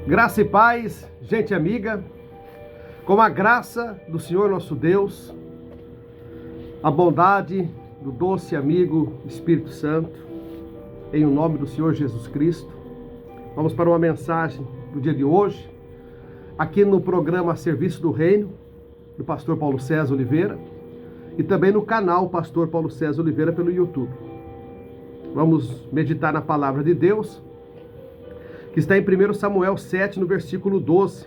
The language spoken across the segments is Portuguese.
Graça e paz, gente amiga, com a graça do Senhor nosso Deus, a bondade do doce amigo Espírito Santo, em o nome do Senhor Jesus Cristo, vamos para uma mensagem do dia de hoje, aqui no programa Serviço do Reino, do pastor Paulo César Oliveira, e também no canal Pastor Paulo César Oliveira pelo YouTube. Vamos meditar na palavra de Deus, que está em 1 Samuel 7, no versículo 12,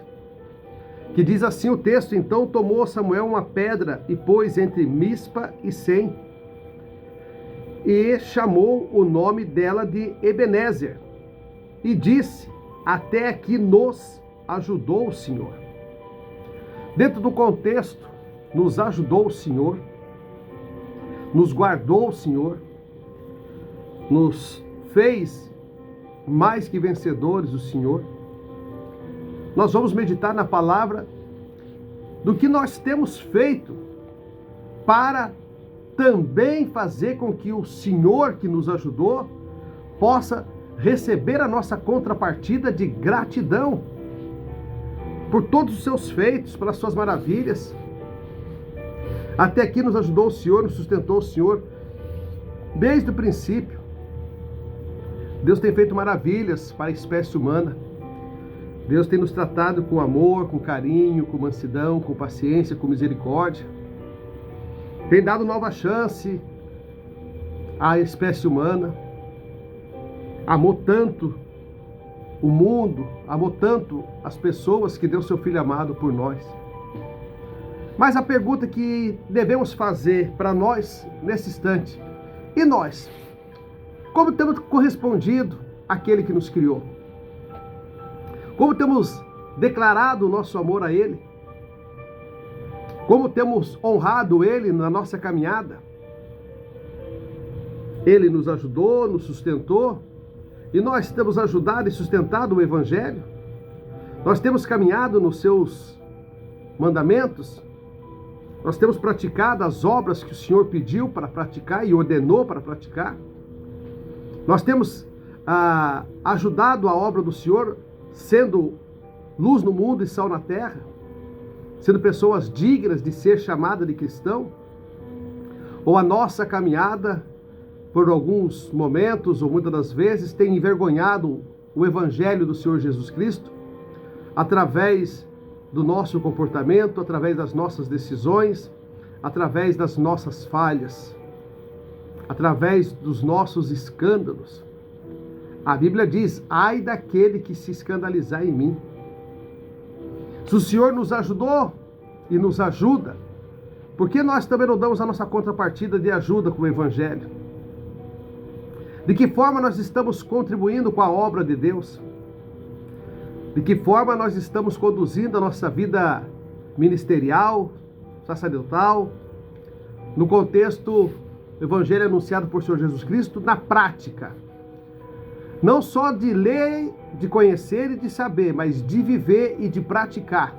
que diz assim o texto: Então tomou Samuel uma pedra e pôs entre Mispa e Sem, e chamou o nome dela de Ebenezer, e disse: até aqui nos ajudou o Senhor. Dentro do contexto, nos ajudou o Senhor, nos guardou o Senhor, nos fez mais que vencedores o Senhor. Nós vamos meditar na palavra do que nós temos feito para também fazer com que o Senhor que nos ajudou possa receber a nossa contrapartida de gratidão por todos os seus feitos, pelas suas maravilhas. Até aqui nos ajudou o Senhor, nos sustentou o Senhor desde o princípio. Deus tem feito maravilhas para a espécie humana. Deus tem nos tratado com amor, com carinho, com mansidão, com paciência, com misericórdia. Tem dado nova chance à espécie humana. Amou tanto o mundo, amou tanto as pessoas que deu seu Filho amado por nós. Mas a pergunta que devemos fazer para nós nesse instante: e nós? Como temos correspondido àquele que nos criou? Como temos declarado o nosso amor a Ele? Como temos honrado Ele na nossa caminhada? Ele nos ajudou, nos sustentou, e nós temos ajudado e sustentado o Evangelho? Nós temos caminhado nos seus mandamentos? Nós temos praticado as obras que o Senhor pediu para praticar e ordenou para praticar? Nós temos ajudado a obra do Senhor, sendo luz no mundo e sal na terra, sendo pessoas dignas de ser chamadas de cristão? Ou a nossa caminhada, por alguns momentos ou muitas das vezes, tem envergonhado o Evangelho do Senhor Jesus Cristo, através do nosso comportamento, através das nossas decisões, através das nossas falhas, através dos nossos escândalos? A Bíblia diz: ai daquele que se escandalizar em mim. Se o Senhor nos ajudou e nos ajuda, por que nós também não damos a nossa contrapartida de ajuda com o Evangelho? De que forma nós estamos contribuindo com a obra de Deus? De que forma nós estamos conduzindo a nossa vida ministerial, sacerdotal, no contexto do Evangelho anunciado por Senhor Jesus Cristo, na prática? Não só de ler, de conhecer e de saber, mas de viver e de praticar.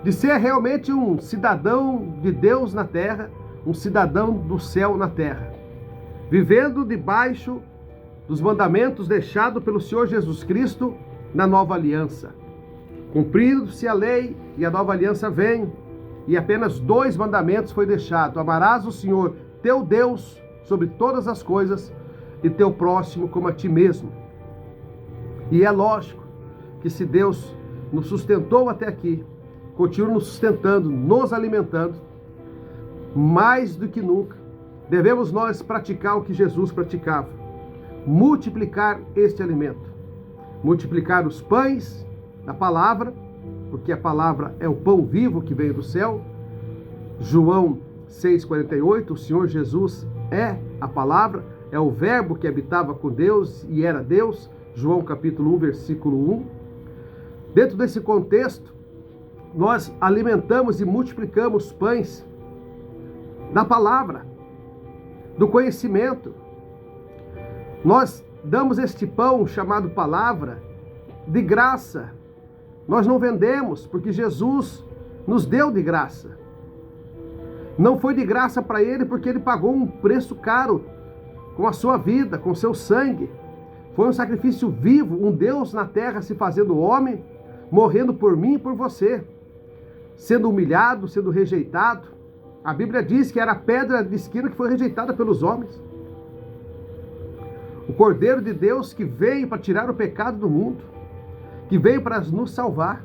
De ser realmente um cidadão de Deus na terra, um cidadão do céu na terra. Vivendo debaixo dos mandamentos deixados pelo Senhor Jesus Cristo na nova aliança. Cumprindo-se a lei e a nova aliança vem, e apenas 2 mandamentos foi deixado: amarás o Senhor teu Deus sobre todas as coisas e teu próximo como a ti mesmo. E é lógico que se Deus nos sustentou até aqui, continua nos sustentando, nos alimentando, mais do que nunca, devemos nós praticar o que Jesus praticava: multiplicar este alimento, multiplicar os pães da palavra, porque a palavra é o pão vivo que veio do céu. João 6,48, o Senhor Jesus é a palavra, é o verbo que habitava com Deus e era Deus. João capítulo 1, versículo 1. Dentro desse contexto, nós alimentamos e multiplicamos pães da palavra, do conhecimento. Nós damos este pão chamado palavra de graça. Nós não vendemos, porque Jesus nos deu de graça. Não foi de graça para Ele porque Ele pagou um preço caro com a sua vida, com seu sangue. Foi um sacrifício vivo, um Deus na terra se fazendo homem, morrendo por mim e por você, sendo humilhado, sendo rejeitado. A Bíblia diz que era a pedra de esquina que foi rejeitada pelos homens. O Cordeiro de Deus que veio para tirar o pecado do mundo, que veio para nos salvar.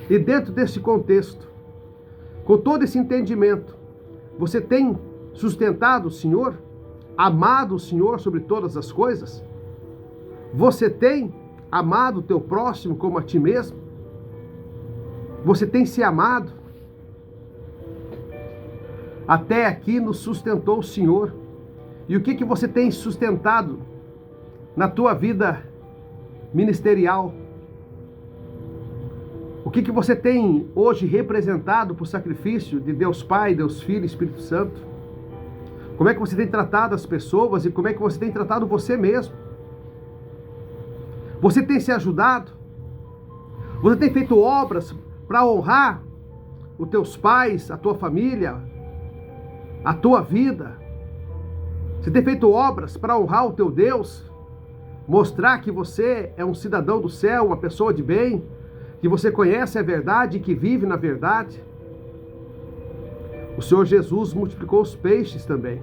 E dentro desse contexto, com todo esse entendimento, você tem sustentado o Senhor, amado o Senhor sobre todas as coisas? Você tem amado o teu próximo como a ti mesmo? Você tem se amado? Até aqui nos sustentou o Senhor. E o que você tem sustentado na tua vida ministerial? O que você tem hoje representado por sacrifício de Deus Pai, Deus Filho e Espírito Santo? Como é que você tem tratado as pessoas e como é que você tem tratado você mesmo? Você tem se ajudado? Você tem feito obras para honrar os teus pais, a tua família, a tua vida? Você tem feito obras para honrar o teu Deus? Mostrar que você é um cidadão do céu, uma pessoa de bem, que você conhece a verdade e que vive na verdade? O Senhor Jesus multiplicou os peixes também.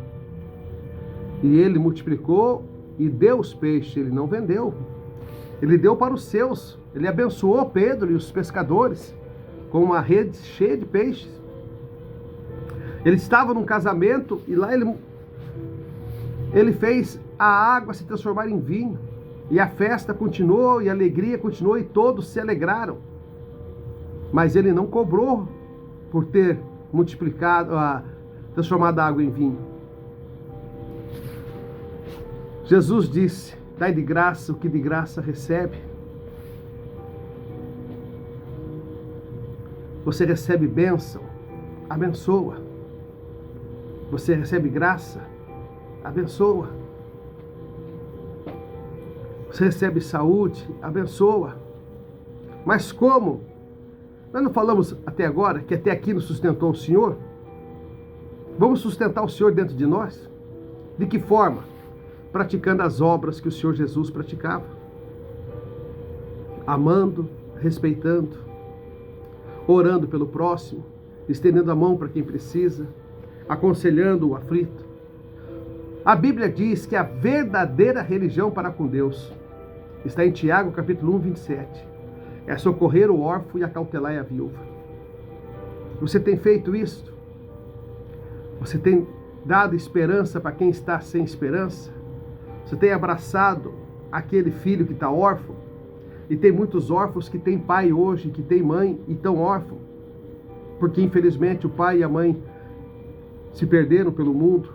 E Ele multiplicou e deu os peixes, Ele não vendeu. Ele deu para os seus. Ele abençoou Pedro e os pescadores com uma rede cheia de peixes. Ele estava num casamento e lá ele fez a água se transformar em vinho. E a festa continuou, e a alegria continuou, e todos se alegraram. Mas ele não cobrou por ter multiplicado, transformado a água em vinho. Jesus disse: dai de graça o que de graça recebe. Você recebe bênção, abençoa. Você recebe graça, abençoa. Você recebe saúde, abençoa. Mas como? Nós não falamos até agora que até aqui nos sustentou o Senhor? Vamos sustentar o Senhor dentro de nós? De que forma? Praticando as obras que o Senhor Jesus praticava. Amando, respeitando, orando pelo próximo, estendendo a mão para quem precisa, aconselhando o aflito. A Bíblia diz que a verdadeira religião para com Deus está em Tiago, capítulo 1, 27. É socorrer o órfão e acautelar a viúva. Você tem feito isso? Você tem dado esperança para quem está sem esperança? Você tem abraçado aquele filho que está órfão? E tem muitos órfãos que têm pai hoje, que têm mãe e estão órfãos. Porque infelizmente o pai e a mãe se perderam pelo mundo.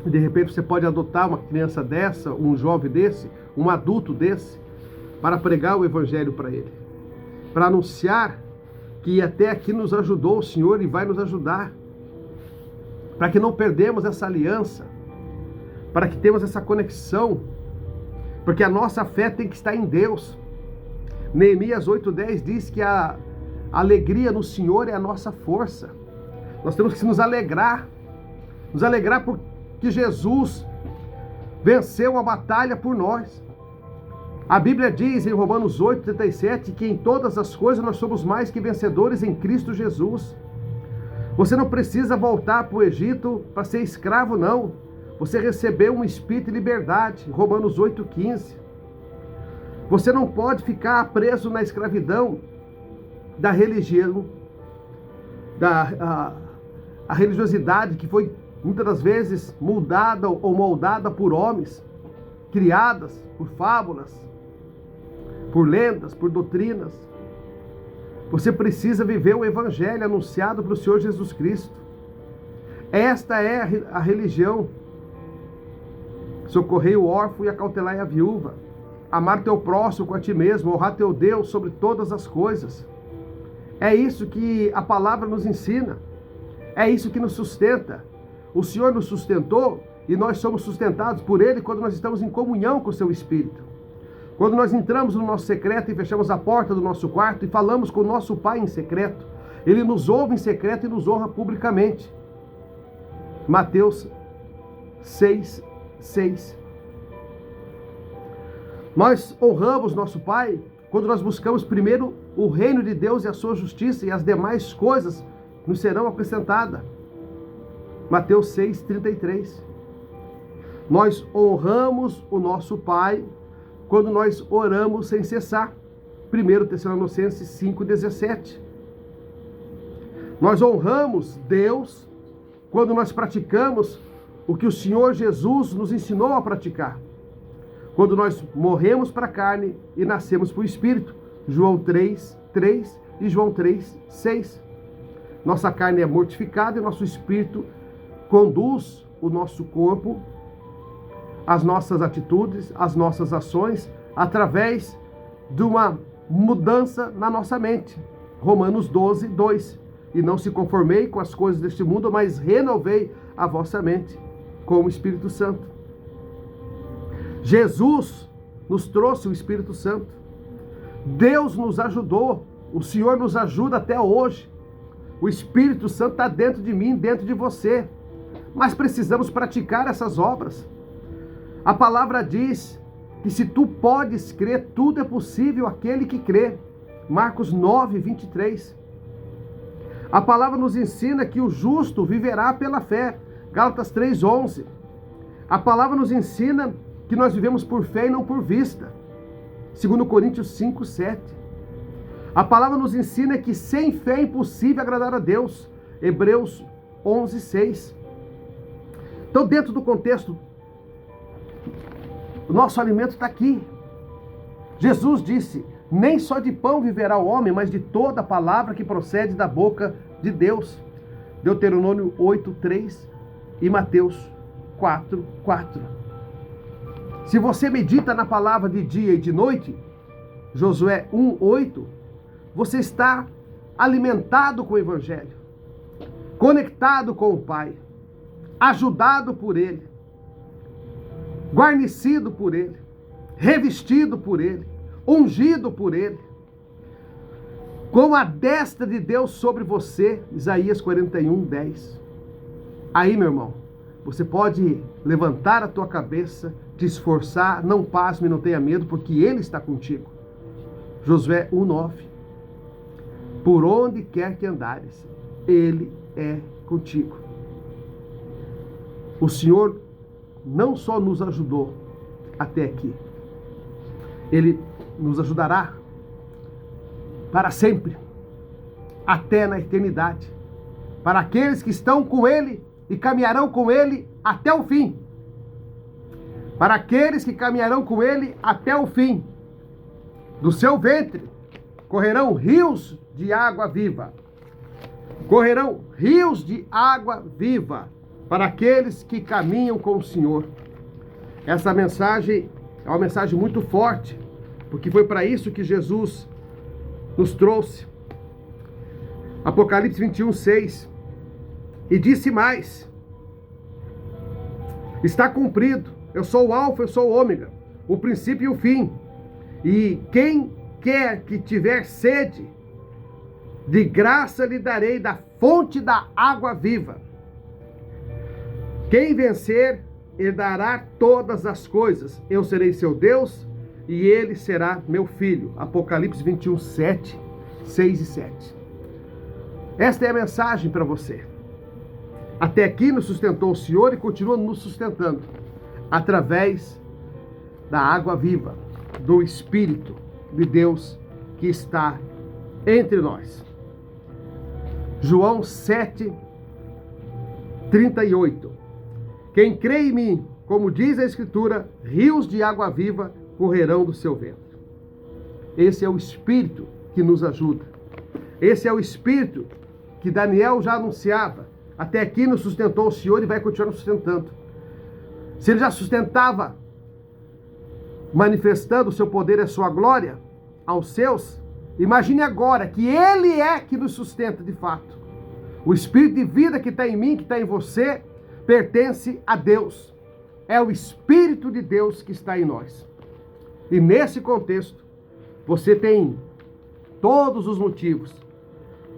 E de repente você pode adotar uma criança dessa, um jovem desse, um adulto desse, para pregar o evangelho para ele. Para anunciar que até aqui nos ajudou o Senhor e vai nos ajudar. Para que não perdemos essa aliança. Para que temos essa conexão. Porque a nossa fé tem que estar em Deus. Neemias 8:10 diz que a alegria no Senhor é a nossa força. Nós temos que nos alegrar. Nos alegrar porque Jesus venceu a batalha por nós. A Bíblia diz em Romanos 8:37 que em todas as coisas nós somos mais que vencedores em Cristo Jesus. Você não precisa voltar para o Egito para ser escravo, não. Você recebeu um espírito de liberdade, Romanos 8:15. Você não pode ficar preso na escravidão da religião, a religiosidade que foi muitas das vezes moldada ou moldada por homens, criadas por fábulas, por lendas, por doutrinas. Você precisa viver o evangelho anunciado pelo Senhor Jesus Cristo. Esta é a religião. Socorrei o órfão e acautelai a viúva. Amar teu próximo com a ti mesmo, honrar teu Deus sobre todas as coisas. É isso que a palavra nos ensina. É isso que nos sustenta. O Senhor nos sustentou e nós somos sustentados por Ele quando nós estamos em comunhão com o seu Espírito. Quando nós entramos no nosso secreto e fechamos a porta do nosso quarto e falamos com o nosso Pai em secreto, Ele nos ouve em secreto e nos honra publicamente. Mateus 6:6. Nós honramos nosso Pai quando nós buscamos primeiro o reino de Deus e a sua justiça, e as demais coisas nos serão acrescentadas. Mateus 6,33. Nós honramos o nosso Pai quando nós oramos sem cessar. 1 Tessalonicenses 5,17. Nós honramos Deus quando nós praticamos o que o Senhor Jesus nos ensinou a praticar. Quando nós morremos para a carne e nascemos para o Espírito. João 3:3 e João 3:6. Nossa carne é mortificada e nosso Espírito conduz o nosso corpo, as nossas atitudes, as nossas ações, através de uma mudança na nossa mente. Romanos 12:2. E não se conformei com as coisas deste mundo, mas renovei a vossa mente com o Espírito Santo. Jesus nos trouxe o Espírito Santo. Deus nos ajudou. O Senhor nos ajuda até hoje. O Espírito Santo está dentro de mim, dentro de você. Mas precisamos praticar essas obras. A palavra diz que se tu podes crer, tudo é possível àquele que crê. Marcos 9:23. A palavra nos ensina que o justo viverá pela fé. Gálatas 3:11. A palavra nos ensina que nós vivemos por fé e não por vista. 2 Coríntios 5:7. A palavra nos ensina que sem fé é impossível agradar a Deus. Hebreus 11:6. Então, dentro do contexto, o nosso alimento está aqui. Jesus disse: nem só de pão viverá o homem, mas de toda a palavra que procede da boca de Deus. Deuteronômio 8:3 e Mateus 4:4. Se você medita na palavra de dia e de noite, Josué 1:8, você está alimentado com o Evangelho, conectado com o Pai, ajudado por Ele, guarnecido por Ele, revestido por Ele, ungido por Ele, com a destra de Deus sobre você. Isaías 41:10. Aí, meu irmão, você pode levantar a tua cabeça, te esforçar, não pasme, não tenha medo, porque Ele está contigo. Josué 1:9. Por onde quer que andares, Ele é contigo. O Senhor não só nos ajudou até aqui, Ele nos ajudará para sempre, até na eternidade, para aqueles que estão com Ele e caminharão com Ele até o fim. Para aqueles que caminharão com Ele até o fim. Do seu ventre correrão rios de água viva. Correrão rios de água viva para aqueles que caminham com o Senhor. Essa mensagem é uma mensagem muito forte, porque foi para isso que Jesus nos trouxe. Apocalipse 21:6. E disse mais: está cumprido. Eu sou o Alfa, eu sou o Ômega, o princípio e o fim. E quem quer que tiver sede, de graça lhe darei da fonte da água viva. Quem vencer, herdará todas as coisas. Eu serei seu Deus e ele será meu filho. Apocalipse 21:7, 6 e 7. Esta é a mensagem para você. Até aqui nos sustentou o Senhor e continua nos sustentando através da água viva, do Espírito de Deus que está entre nós. João 7:38. Quem crê em mim, como diz a Escritura, rios de água viva correrão do seu ventre. Esse é o Espírito que nos ajuda. Esse é o Espírito que Daniel já anunciava. Até aqui nos sustentou o Senhor e vai continuar nos sustentando. Se ele já sustentava, manifestando o seu poder e a sua glória aos seus, imagine agora que Ele é que nos sustenta de fato. O Espírito de vida que está em mim, que está em você, pertence a Deus. É o Espírito de Deus que está em nós. E nesse contexto, você tem todos os motivos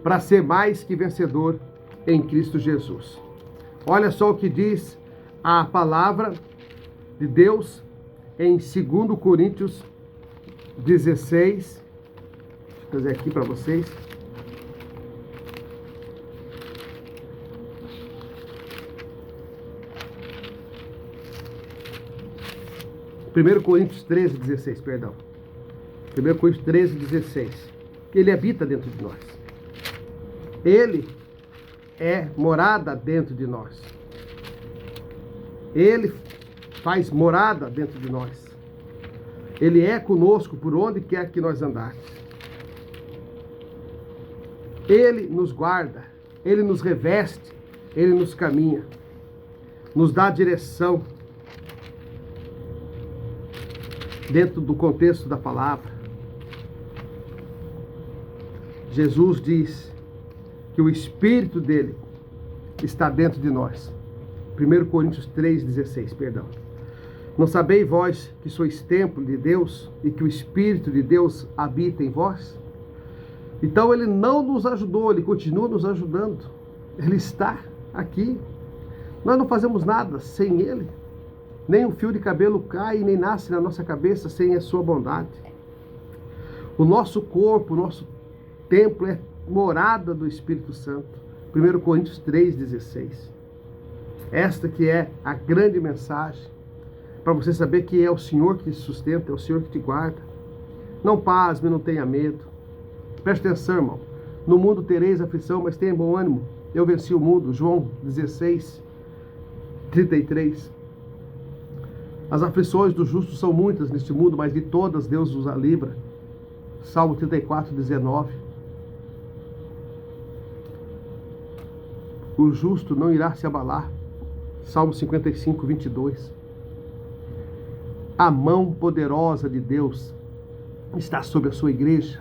para ser mais que vencedor em Cristo Jesus. Olha só o que diz a palavra de Deus em 2 Coríntios 16. Deixa eu fazer aqui para vocês. Primeiro Coríntios 13, 16, perdão. 1 Coríntios 13, 16. Ele habita dentro de nós. Ele é morada dentro de nós. Ele faz morada dentro de nós. Ele é conosco por onde quer que nós andarmos. Ele nos guarda, Ele nos reveste, Ele nos caminha, nos dá direção dentro do contexto da palavra. Jesus diz que o Espírito dele está dentro de nós. 1 Coríntios 3,16, perdão. Não sabeis vós que sois templo de Deus e que o Espírito de Deus habita em vós? Então ele não nos ajudou, ele continua nos ajudando. Ele está aqui. Nós não fazemos nada sem ele. Nem um fio de cabelo cai, nem nasce na nossa cabeça sem a sua bondade. O nosso corpo, o nosso templo é morada do Espírito Santo. 1 Coríntios 3,16. Esta que é a grande mensagem, para você saber que é o Senhor que te sustenta, é o Senhor que te guarda. Não pasme, não tenha medo. Preste atenção, irmão. No mundo tereis aflição, mas tenha bom ânimo. Eu venci o mundo. João 16, 33. As aflições do justo são muitas neste mundo, mas de todas Deus os livra. Salmo 34, 19. O justo não irá se abalar. Salmo 55, 22. A mão poderosa de Deus está sobre a sua igreja,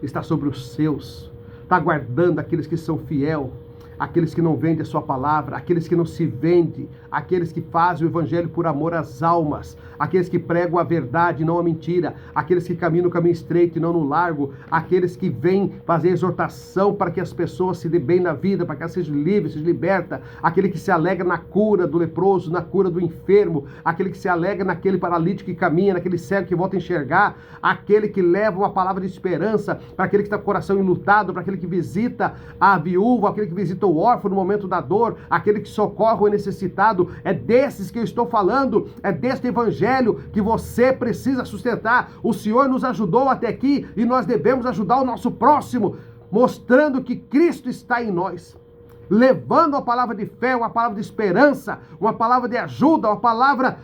está sobre os seus, está guardando aqueles que são fiel, aqueles que não vendem a sua palavra, aqueles que não se vendem, aqueles que fazem o evangelho por amor às almas, aqueles que pregam a verdade e não a mentira, aqueles que caminham no caminho estreito e não no largo, aqueles que vêm fazer exortação para que as pessoas se dêem bem na vida, para que elas sejam livres, sejam libertas, aquele que se alegra na cura do leproso, na cura do enfermo, aquele que se alegra naquele paralítico que caminha, naquele cego que volta a enxergar, aquele que leva uma palavra de esperança para aquele que está com o coração enlutado, para aquele que visita a viúva, aquele que visita o órfão no momento da dor, aquele que socorre o necessitado. É desses que eu estou falando, é deste evangelho que você precisa sustentar. O Senhor nos ajudou até aqui e nós devemos ajudar o nosso próximo, mostrando que Cristo está em nós, levando a palavra de fé, uma palavra de esperança, uma palavra de ajuda, uma palavra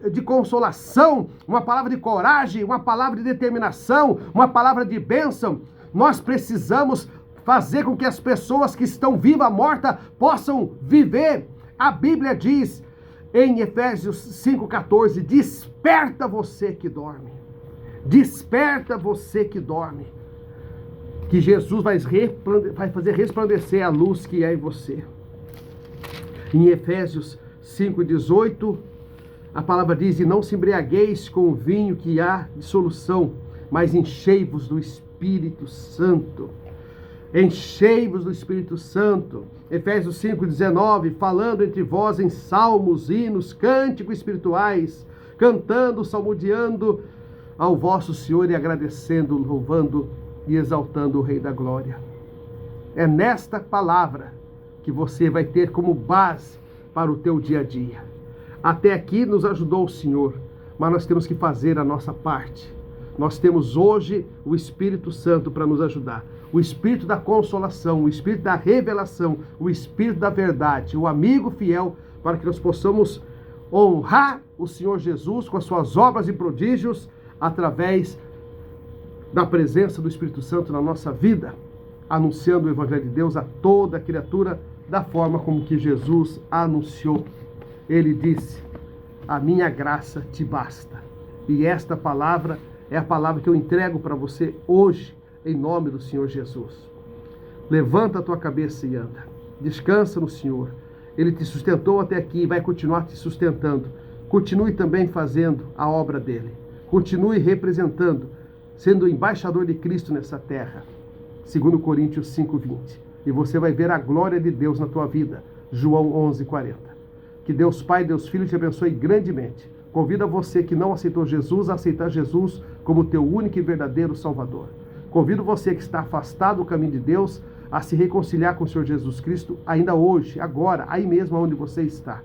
de consolação, uma palavra de coragem, uma palavra de determinação, uma palavra de bênção. Nós precisamos fazer com que as pessoas que estão vivas, mortas, possam viver. A Bíblia diz em Efésios 5,14, desperta você que dorme. Desperta você que dorme. Que Jesus vai fazer resplandecer a luz que é em você. Em Efésios 5,18, a palavra diz, e não se embriagueis com o vinho que há dissolução, mas enchei-vos do Espírito Santo. Enchei-vos do Espírito Santo. Efésios 5,19, falando entre vós em salmos, hinos, cânticos espirituais, cantando, salmodiando ao vosso Senhor e agradecendo, louvando e exaltando o Rei da Glória. É nesta palavra que você vai ter como base para o teu dia a dia. Até aqui nos ajudou o Senhor, mas nós temos que fazer a nossa parte. Nós temos hoje o Espírito Santo para nos ajudar. O Espírito da consolação, o Espírito da revelação, o Espírito da verdade, o amigo fiel, para que nós possamos honrar o Senhor Jesus com as suas obras e prodígios, através da presença do Espírito Santo na nossa vida, anunciando o Evangelho de Deus a toda criatura, da forma como que Jesus anunciou. Ele disse, a minha graça te basta. E esta palavra é a palavra que eu entrego para você hoje, em nome do Senhor Jesus. Levanta a tua cabeça e anda. Descansa no Senhor. Ele te sustentou até aqui e vai continuar te sustentando. Continue também fazendo a obra dele. Continue representando, sendo embaixador de Cristo nessa terra. 2 Coríntios 5,20. E você vai ver a glória de Deus na tua vida. João 11,40. Que Deus Pai, Deus Filho te abençoe grandemente. Convido a você que não aceitou Jesus a aceitar Jesus como teu único e verdadeiro Salvador. Convido você que está afastado do caminho de Deus a se reconciliar com o Senhor Jesus Cristo ainda hoje, agora, aí mesmo onde você está.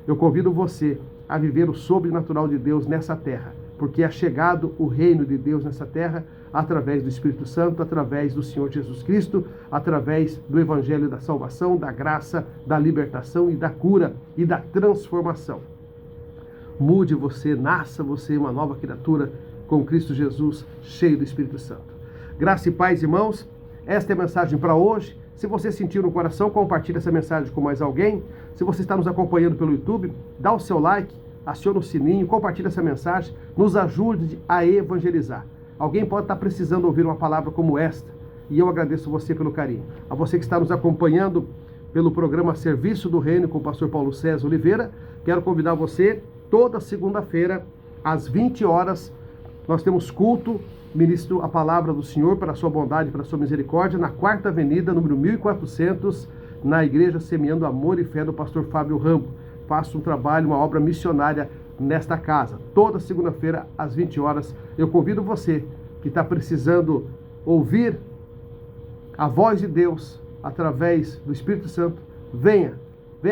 Eu convido você a viver o sobrenatural de Deus nessa terra, porque é chegado o reino de Deus nessa terra através do Espírito Santo, através do Senhor Jesus Cristo, através do Evangelho da salvação, da graça, da libertação e da cura e da transformação. Mude você, nasça você uma nova criatura com Cristo Jesus, cheio do Espírito Santo. Graça e paz, irmãos. Esta é a mensagem para hoje. Se você sentiu no coração, compartilhe essa mensagem com mais alguém. Se você está nos acompanhando pelo YouTube, dá o seu like, aciona o sininho, compartilhe essa mensagem, nos ajude a evangelizar. Alguém pode estar precisando ouvir uma palavra como esta, e eu agradeço você pelo carinho. A você que está nos acompanhando pelo programa Serviço do Reino com o pastor Paulo César Oliveira, quero convidar você, toda segunda-feira, às 20 horas, nós temos culto, ministro a palavra do Senhor pela sua bondade, pela sua misericórdia, na 4ª Avenida, número 1400, na Igreja Semeando Amor e Fé do pastor Fábio Rambo. Faço um trabalho, uma obra missionária nesta casa. Toda segunda-feira, às 20 horas, eu convido você que está precisando ouvir a voz de Deus através do Espírito Santo, venha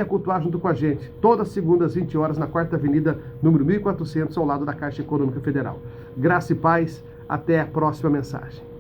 cultuar junto com a gente, toda segunda às 20 horas, na 4ª Avenida, número 1400, ao lado da Caixa Econômica Federal. Graça e paz, até a próxima mensagem.